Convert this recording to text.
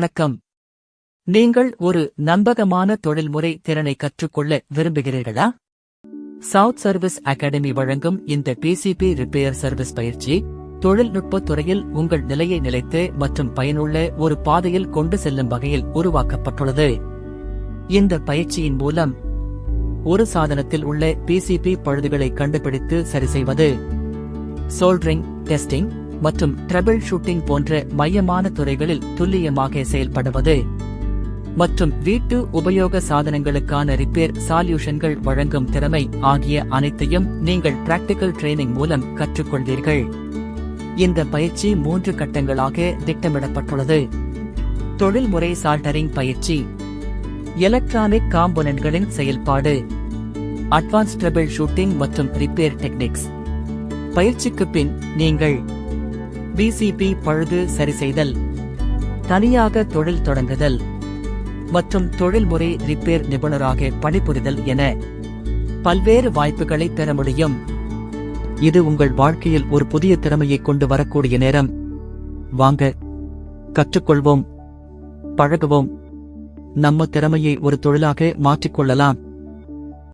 வணக்கம். நீங்கள் ஒரு நம்பகமான தொழில்முறை திறனை கற்றுக்கொள்ள விரும்புகிறீர்களா? சவுத் சர்வீஸ் அகாடமி வழங்கும் இந்த பிசிபி ரிப்பேர் சர்வீஸ் பயிற்சி தொழில்நுட்பத் துறையில் உங்கள் நிலையை நிலைத்து மற்றும் பயனுள்ள ஒரு பாதையில் கொண்டு செல்லும் வகையில் உருவாக்கப்பட்டுள்ளது. இந்த பயிற்சியின் மூலம் ஒரு சாதனத்தில் உள்ள பிசிபி பழுதுகளை கண்டுபிடித்து சரிசெய்வது, சோல்டரிங், டெஸ்டிங் மற்றும் ட்ரபிள் ஷூட்டிங் போன்ற மையமான துறைகளில் துல்லியமாக செயல்படுவது மற்றும் வீட்டு உபயோக சாதனங்களுக்கான ரிப்பேர் சால்யூஷன்கள் வழங்கும் திறமை ஆகிய அனைத்தையும் நீங்கள் பிராக்டிகல் ட்ரெய்னிங் மூலம் கற்றுக்கொள்வீர்கள். இந்த பயிற்சி 3 கட்டங்களாக திட்டமிடப்பட்டுள்ளது. தொழில்முறை சால்டரிங் பயிற்சி, எலக்ட்ரானிக் காம்போனன்ட்களின் செயல்பாடு, அட்வான்ஸ் ட்ரபிள் ஷூட்டிங் மற்றும் ரிப்பேர் டெக்னிக்ஸ். பயிற்சிக்கு பின் நீங்கள் பிசிபி பழுது சரிசெய்தல், தனியாக தொழில் தொடங்குதல் மற்றும் தொழில்முறை ரிப்பேர் நிபுணராக பணிபுரிதல் என பல்வேறு வாய்ப்புகளை பெற முடியும். இது உங்கள் வாழ்க்கையில் ஒரு புதிய திறமையை கொண்டு வரக்கூடிய நேரம். வாங்க, கற்றுக்கொள்வோம், பழகுவோம், நம்ம திறமையை ஒரு தொழிலாக மாற்றிக்கொள்ளலாம்.